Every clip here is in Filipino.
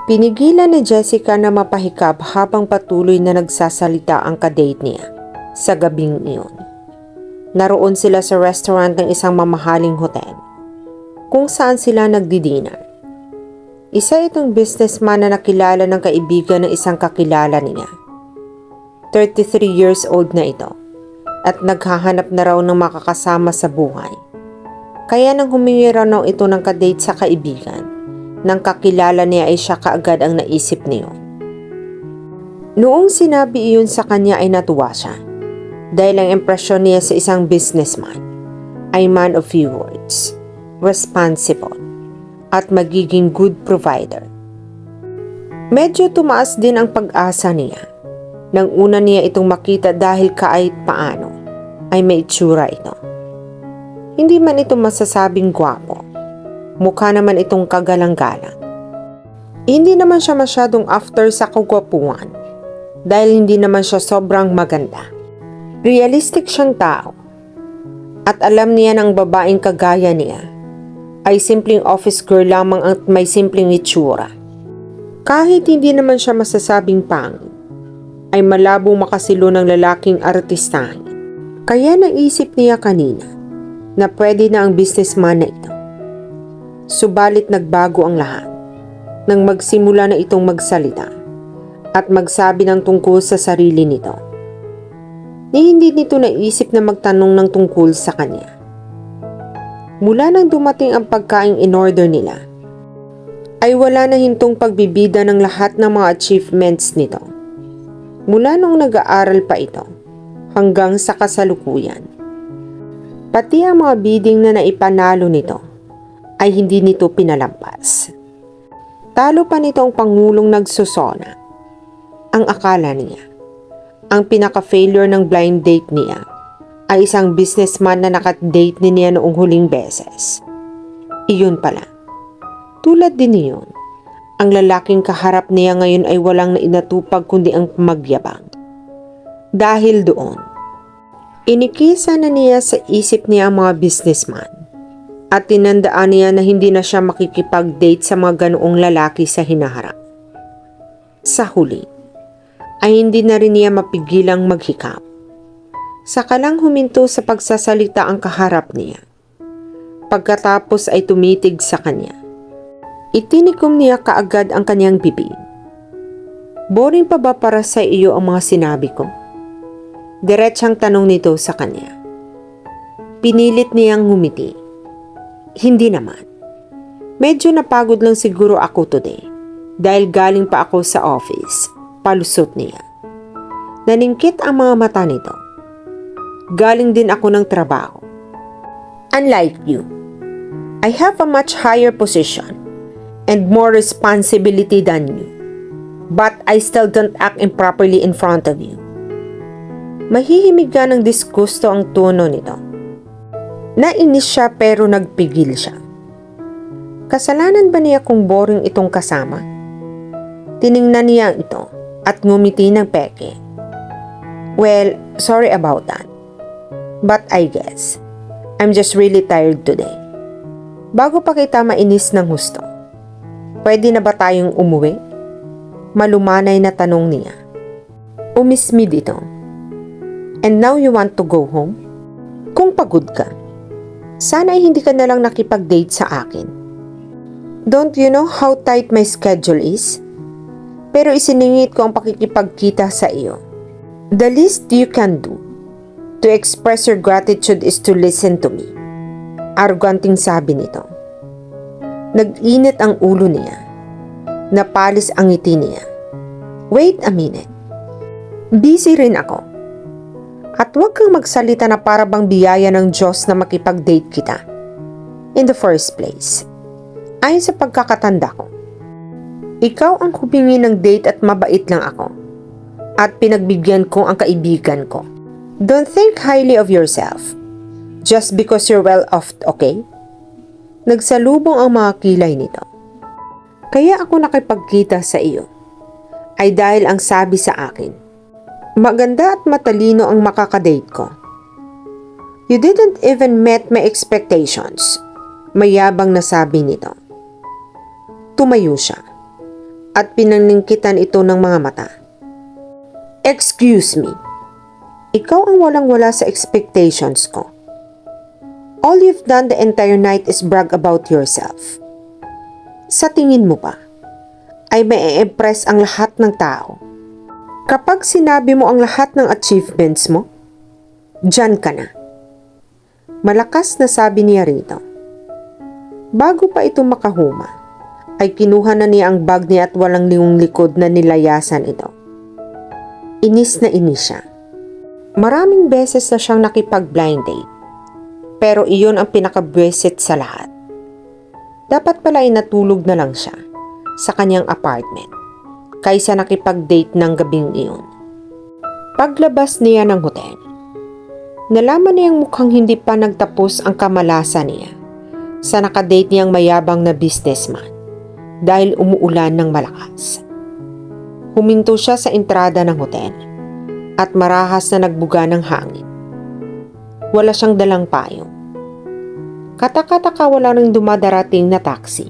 Pinigilan ni Jessica na mapahikap habang patuloy na nagsasalita ang kadate niya sa gabing iyon. Naroon sila sa restaurant ng isang mamahaling hotel kung saan sila nagdi-dinner. Isa itong businessman na nakilala ng kaibigan ng isang kakilala niya. 33 years old na ito at naghahanap na raw ng makakasama sa buhay. Kaya nang humingi raw ito ng kadate sa kaibigan, nang kakilala niya ay siya kaagad ang naisip niyo. Noong sinabi iyon sa kanya ay natuwa siya dahil ang impresyon niya sa isang businessman ay man of few words, responsible, at magiging good provider. Medyo tumaas din ang pag-asa niya nang una niya itong makita dahil kahit paano ay may itsura ito. Hindi man ito masasabing gwapo, mukha naman itong kagalang-galang. Hindi naman siya masyadong after sa kagwapuan dahil hindi naman siya sobrang maganda. Realistic siyang tao at alam niya ng babaeng kagaya niya ay simpleng office girl lamang at may simpleng itsura. Kahit hindi naman siya masasabing pangit, ay malabong makasilo ng lalaking artistahin. Kaya naisip niya kanina na pwede na ang businessman na ito. Subalit nagbago ang lahat nang magsimula na itong magsalita at magsabi ng tungkol sa sarili nito. Hindi nito naisip na magtanong ng tungkol sa kanya. Mula nang dumating ang pagkaing in-order nila, ay wala na hintong pagbibida ng lahat ng mga achievements nito. Mula nung nag-aaral pa ito hanggang sa kasalukuyan. Pati ang mga bidding na naipanalo nito ay hindi nito pinalampas. Talo pa nito ang pangulong nagsusona. Ang akala niya, ang pinaka-failure ng blind date niya ay isang businessman na nakadate niya noong huling beses. Iyon pala. Tulad din niyon, ang lalaking kaharap niya ngayon ay walang nainatupag kundi ang magyabang. Dahil doon, inikisa na niya sa isip niya ang mga businessman at tinandaan niya na hindi na siya makikipag-date sa mga ganoong lalaki sa hinaharap. Sa huli, ay hindi na rin niya mapigilang maghikap. Saka lang huminto sa pagsasalita ang kaharap niya. Pagkatapos ay tumitig sa kanya. Itinikom niya kaagad ang kanyang bibig. Boring pa ba para sa iyo ang mga sinabi ko? Diretsang tanong nito sa kanya. Pinilit niyang ngumiti. Hindi naman. Medyo napagod lang siguro ako today dahil galing pa ako sa office. Palusot niya. Naningkit ang mga mata nito. Galing din ako ng trabaho. Unlike you, I have a much higher position and more responsibility than you. But I still don't act improperly in front of you. Mahihimig ka ng disgusto ang tono nito. Nainis siya pero nagpigil siya. Kasalanan ba niya kung boring itong kasama? Tiningnan niya ito at ngumiti ng peke. Well, sorry about that. But I guess, I'm just really tired today. Bago pa kita mainis ng husto, pwede na ba tayong umuwi? Malumanay na tanong niya. Umismid ito. And now you want to go home? Kung pagod ka, sana ay hindi ka na lang nakipag-date sa akin. Don't you know how tight my schedule is? Pero isiningit ko ang pakikipagkita sa iyo. The least you can do to express your gratitude is to listen to me. Arroganting sabi nito. Nag-init ang ulo niya. Napalis ang ngiti niya. Wait a minute. Busy rin ako. At huwag kang magsalita na para bang biyaya ng Diyos na makipag-date kita. In the first place, ayon sa pagkakatanda ko, ikaw ang humingi ng date at mabait lang ako. At pinagbigyan ko ang kaibigan ko. Don't think highly of yourself. Just because you're well off, okay? Nagsalubong ang mga kilay nito. Kaya ako nakipagkita sa iyo ay dahil ang sabi sa akin, maganda at matalino ang makakadate ko. You didn't even met my expectations. Mayabang na sabi nito. Tumayo siya. at pinaningkitan ito ng mga mata. Excuse me. Ikaw ang walang-wala sa expectations ko. All you've done the entire night is brag about yourself. Sa tingin mo ba, ay mai-impress ang lahat ng tao kapag sinabi mo ang lahat ng achievements mo? Diyan ka na. Malakas na sabi niya rito. Bago pa ito makahuma, ay kinuha na niya ang bag niya at walang lingong likod na nilayasan ito. Inis na inis siya. Maraming beses na siyang nakipag-blind date, pero iyon ang pinakabwisit sa lahat. Dapat pala ay natulog na lang siya sa kanyang apartment kaysa nakipag-date ng gabing iyon. Paglabas niya ng hotel, nalaman niyang mukhang hindi pa nagtapos ang kamalasan niya sa nakadate niyang mayabang na businessman dahil umuulan ng malakas. Huminto siya sa entrada ng hotel at marahas na nagbuga ng hangin. Wala siyang dalang payong. Katakataka wala nang dumadarating na taxi.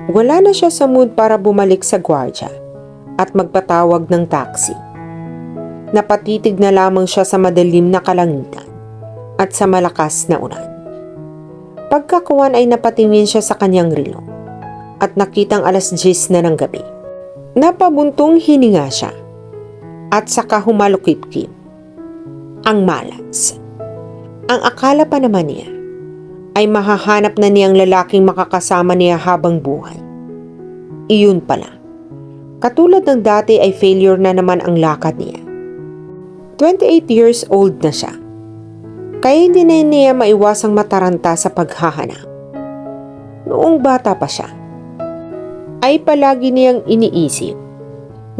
Wala na siya sa mood para bumalik sa gwardya at magpatawag ng taxi. Napatitig na lamang siya sa madilim na kalangitan at sa malakas na ulan. Pagkakuwan ay napatingin siya sa kanyang relo at nakitang 10:00 na ng gabi. Napabuntong hininga siya at saka humalukip-kip ang malas. Ang akala pa naman niya ay mahahanap na niyang lalaking makakasama niya habang buhay. Iyon pala. Katulad ng dati ay failure na naman ang lakad niya. 28 years old na siya. Kaya hindi na niya maiwasang mataranta sa paghahanap. Noong bata pa siya, ay palagi niyang iniisip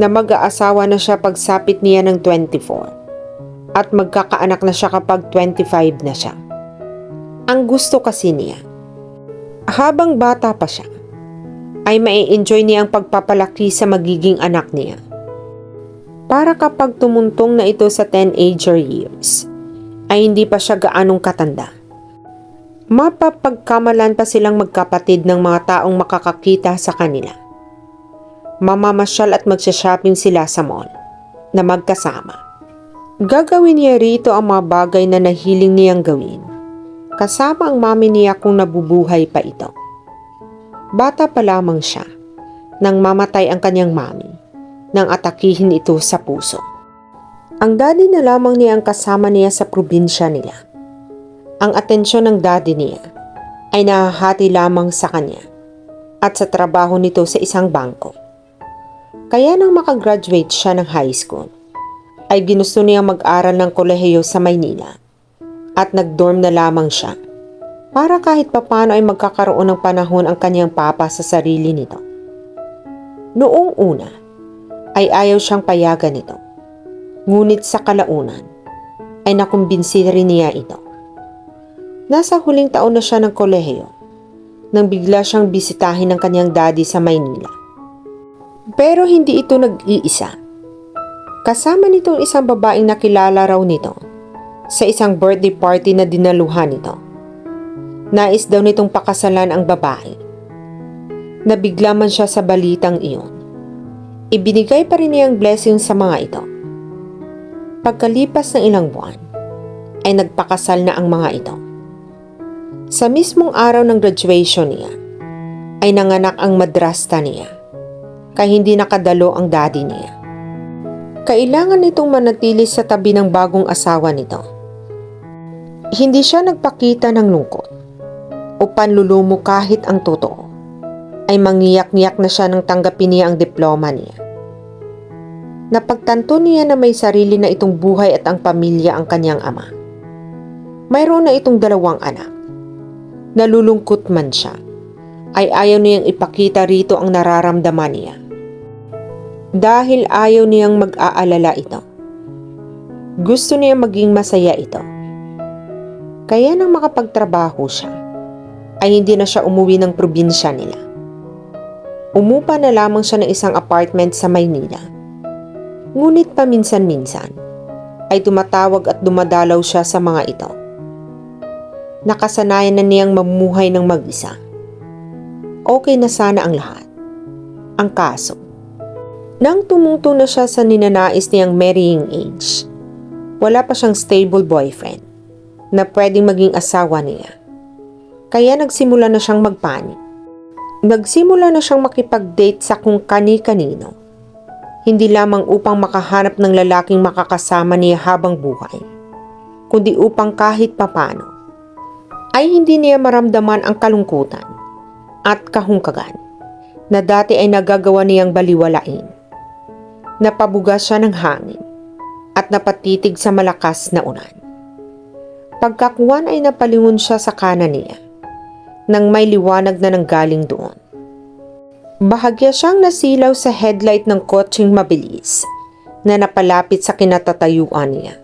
na mag-aasawa na siya pagsapit niya ng 24 at magkakaanak na siya kapag 25 na siya. Ang gusto kasi niya, habang bata pa siya, ay mai-enjoy niya ang pagpapalaki sa magiging anak niya. Para kapag tumuntong na ito sa teenager years, ay hindi pa siya gaanong katanda. Mapapagkamalan pa silang magkapatid ng mga taong makakakita sa kanila. Mamamasyal at magsha-shopping sila sa mall na magkasama. Gagawin niya rito ang mga bagay na nahiling niyang gawin, kasama ang mami niya kung nabubuhay pa ito. Bata pa lamang siya nang mamatay ang kanyang mami nang atakihin ito sa puso. Ang daddy na lamang niya ang kasama niya sa probinsya nila. Ang atensyon ng daddy niya ay nahahati lamang sa kanya at sa trabaho nito sa isang bangko. Kaya nang makagraduate siya ng high school, ay ginusto niya mag-aral ng kolehiyo sa Maynila at nag-dorm na lamang siya para kahit papano ay magkakaroon ng panahon ang kanyang papa sa sarili nito. Noong una, ay ayaw siyang payagan nito. Ngunit sa kalaunan, ay nakumbinsi rin niya ito. Nasa huling taon na siya ng kolehiyo nang bigla siyang bisitahin ng kanyang daddy sa Maynila. Pero hindi ito nag-iisa. Kasama nitong isang babaeng nakilala raw nito sa isang birthday party na dinaluhan nito. Nais daw nitong pakasalan ang babae. Nabigla man siya sa balitang iyon. Ibinigay pa rin niya ang blessing sa mga ito. Pagkalipas ng ilang buwan, ay nagpakasal na ang mga ito. Sa mismong araw ng graduation niya, ay nanganak ang madrasta niya, kaya hindi nakadalo ang daddy niya. Kailangan nitong manatili sa tabi ng bagong asawa nito. Hindi siya nagpakita ng lungkot o panlulumo kahit ang totoo, ay mangiyak-ngiyak na siya nang tanggapin niya ang diploma niya. Napagtanto niya na may sarili na itong buhay at ang pamilya ang kanyang ama. Mayroon na itong 2 anak. Nalulungkot man siya, ay ayaw niyang ipakita rito ang nararamdaman niya. Dahil ayaw niyang mag-aalala ito. Gusto niya maging masaya ito. Kaya nang makapagtrabaho siya, ay hindi na siya umuwi ng probinsya nila. Umupa na lamang siya ng isang apartment sa Maynila. Ngunit paminsan-minsan, ay tumatawag at dumadalaw siya sa mga ito. Nakasanayan na niyang mamuhay ng mag-isa. Okay na sana ang lahat. Ang kaso, Nang tumungtong na siya sa ninanais niyang marrying age, wala pa siyang stable boyfriend na pwedeng maging asawa niya. Kaya nagsimula na siyang magpanik. Nagsimula na siyang makipag-date sa kung kani-kanino, hindi lamang upang makahanap ng lalaking makakasama niya habang buhay, kundi upang kahit papano ay hindi niya maramdaman ang kalungkutan at kahungkagan na dati ay nagagawa niyang baliwalain. Napabuga siya ng hangin at napatitig sa malakas na ulan. Pagkakuwan ay napalingon siya sa kanan niya nang may liwanag na nanggaling doon. Bahagya siyang nasilaw sa headlight ng kotseng mabilis na napalapit sa kinatatayuan niya.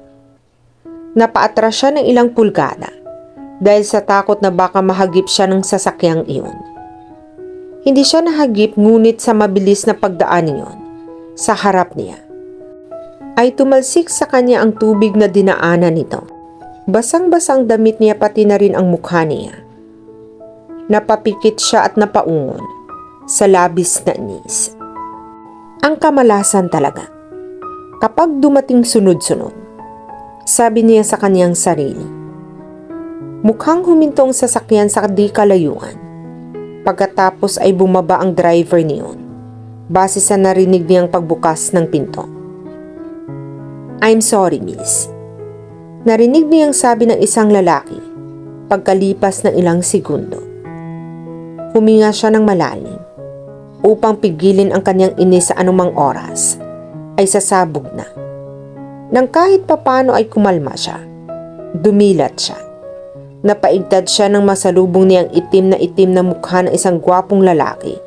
Napaatras siya ng ilang pulgada dahil sa takot na baka mahagip siya ng sasakyang iyon. Hindi siya nahagip, ngunit sa mabilis na pagdaan niyon sa harap niya ay tumalsik sa kanya ang tubig na dinaanan nito. Basang-basang damit niya, pati na rin ang mukha niya. Napapikit siya at napaungon sa labis na inis. Ang kamalasan talaga. Kapag dumating sunod-sunod, sabi niya sa kanyang sarili. Mukhang humintong sasakyan sa di kalayuan. Pagkatapos ay bumaba ang driver niyon base sa narinig niyang pagbukas ng pinto. "I'm sorry, miss." Narinig niyang sabi ng isang lalaki pagkalipas ng ilang segundo. Huminga siya ng malalim upang pigilin ang kanyang inis sa anumang oras ay sasabog na. Nang kahit papano ay kumalma siya, dumilat siya. Napaigtad siya ng masalubong niyang itim na mukha ng isang gwapong lalaki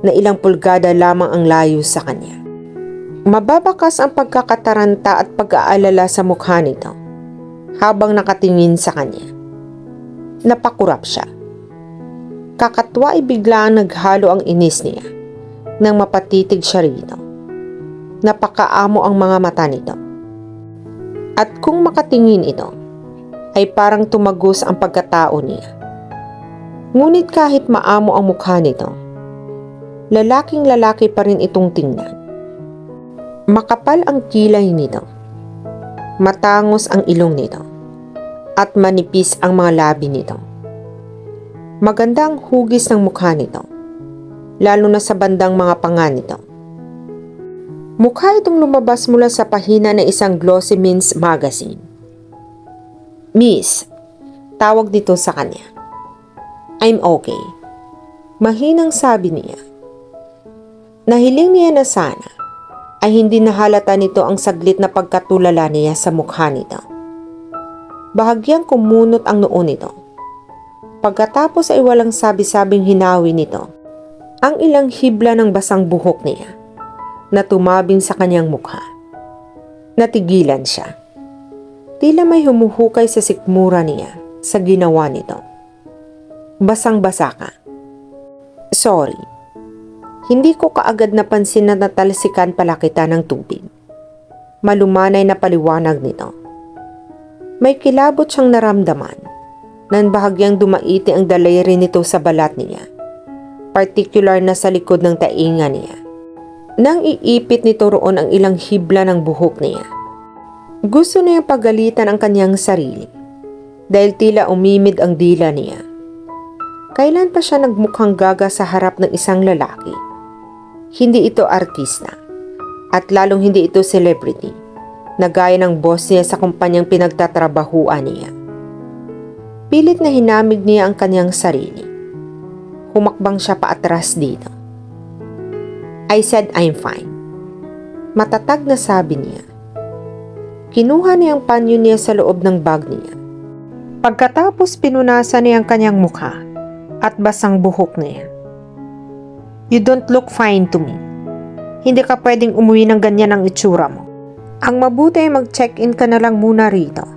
na ilang pulgada lamang ang layo sa kanya. Mababakas ang pagkakataranta at pag-aalala sa mukha nito habang nakatingin sa kanya. Napakurap siya. Kakatwa ay biglang naghalo ang inis niya nang mapatitig siya rito. Napakaamo ang mga mata nito. At kung makatingin ito, ay parang tumagos ang pagkatao niya. Ngunit kahit maamo ang mukha nito, lalaking-lalaki pa rin itong tingnan. Makapal ang kilay nito, matangos ang ilong nito, at manipis ang mga labi nito. Maganda ang hugis ng mukha nito, lalo na sa bandang mga panga nito. Mukha itong lumabas mula sa pahina ng isang glossy men's magazine. "Miss," tawag dito sa kanya. "I'm okay," mahinang sabi niya. Nahiling niya na sana ay hindi nahalata nito ang saglit na pagkatulala niya sa mukha nito. Bahagyang kumunot ang noo nito. Pagkatapos ay walang sabi-sabing hinawi nito ang ilang hibla ng basang buhok niya na tumabing sa kanyang mukha. Natigilan siya. Tila may humuhukay sa sikmura niya sa ginawa nito. "Basang-basa ka." "Sorry. Hindi ko kaagad napansin na natalsikan pala kita ng tubig." Malumanay na paliwanag nito. May kilabot siyang naramdaman nang bahagyang dumaiti ang daliri nito sa balat niya, partikular na sa likod ng tainga niya. Nang iipit nito roon ang ilang hibla ng buhok niya, gusto niyang pagalitan ang kanyang sarili dahil tila umimid ang dila niya. Kailan pa siya nagmukhang gaga sa harap ng isang lalaki? Hindi ito artista at lalong hindi ito celebrity na gaya ng boss niya sa kumpanyang pinagtatrabahuan niya. Pilit na hinamig niya ang kanyang sarili. Humakbang siya paatras dito. "I said I'm fine," matatag na sabi niya. Kinuha niya ang panyo niya sa loob ng bag niya. Pagkatapos pinunasan niya ang kanyang mukha at basang buhok niya. "You don't look fine to me. Hindi ka pwedeng umuwi ng ganyan ang itsura mo. Ang mabuti ay mag-check-in ka na lang muna rito.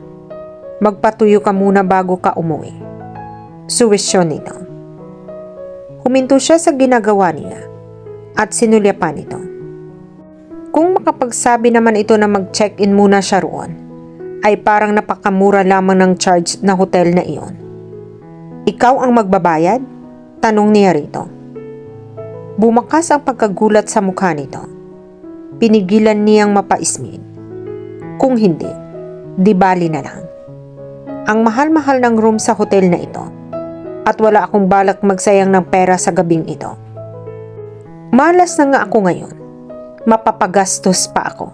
Magpatuyo ka muna bago ka umuwi." Suwisyon nito. Huminto siya sa ginagawa niya at sinulyapan ito. Kung makapagsabi naman ito na mag-check-in muna siya roon, ay parang napakamura lamang ng charge na hotel na iyon. "Ikaw ang magbabayad?" tanong niya rito. Bumakas ang pagkagulat sa mukha nito Pinigilan niyang mapaismid. Kung hindi, di bali na lang. Ang mahal-mahal ng room sa hotel na ito at wala akong balak magsayang ng pera sa gabing ito. Malas na nga ako ngayon. Mapapagastos pa ako.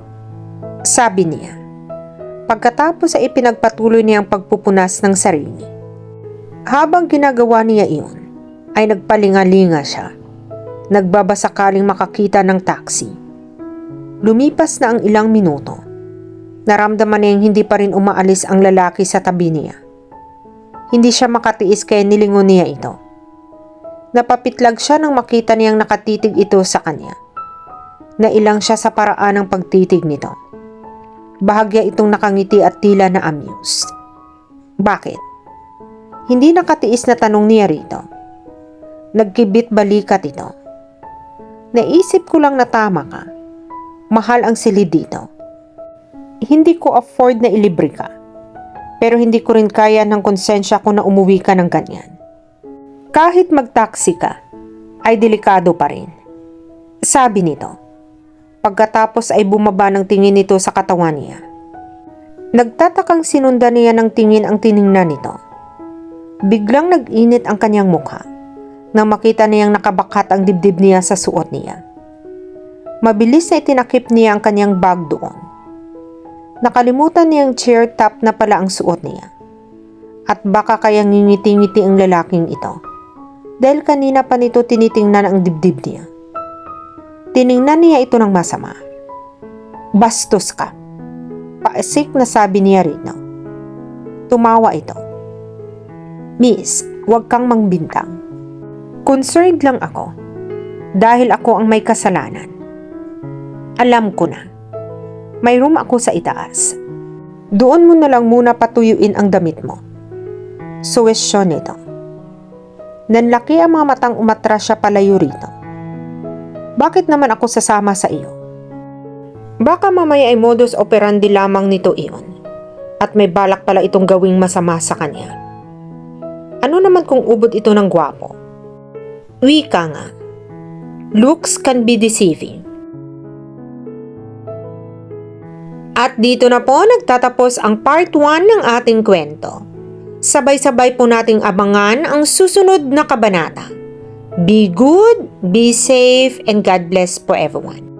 Sabi niya. Pagkatapos ay ipinagpatuloy niyang pagpupunas ng sarili. Habang ginagawa niya iyon, ay nagpalingalinga siya. Nagbabasakaling makakita ng taxi. Lumipas na ang ilang minuto. Naramdaman niyang hindi pa rin umaalis ang lalaki sa tabi niya. Hindi siya makatiis kaya nilingon niya ito. Napapitlag siya nang makita niyang nakatitig ito sa kanya. Nailang siya sa paraan ng pagtitig nito. Bahagya itong nakangiti at tila na amused. Bakit? Hindi nakatiis na tanong niya rito. Nagkibit balikat ito. Naisip ko lang na tama ka. Mahal ang silid dito. Hindi ko afford na ilibre ka. Pero hindi ko rin kaya ng konsensya ko na umuwi ka ng ganyan. Kahit mag-taxi ka, ay delikado pa rin. Sabi nito. Pagkatapos ay bumaba ng tingin nito sa katawan niya. Nagtatakang sinundan niya ng tingin ang tiningnan nito. Biglang nag-init ang kanyang mukha nang makita niyang nakabakat ang dibdib niya sa suot niya. Mabilis na itinakip niya ang kanyang bag doon. Nakalimutan niyang chair top na pala ang suot niya. At baka kaya ngingiti-ngiti ang lalaking ito dahil kanina pa nito tinitingnan ang dibdib niya. Tiningnan niya ito ng masama. Bastos ka. Paisik na sabi niya rito. Tumawa ito. Miss, huwag kang mangbintang. Concerned lang ako. Dahil ako ang may kasalanan. Alam ko na. May room ako sa itaas. Doon mo na lang muna patuyuin ang damit mo. Suwestyon nito. Nanlaki ang mga matang umatras siya palayo rito. Bakit naman ako sasama sa iyo? Baka mamaya ay modus operandi lamang nito iyon at may balak pala itong gawing masama sa kanya. Ano naman kung ubod ito ng gwapo? Wika nga. Looks can be deceiving. At dito na po nagtatapos ang part 1 ng ating kwento. Sabay-sabay po nating abangan ang susunod na kabanata. Be good, be safe, and God bless for everyone.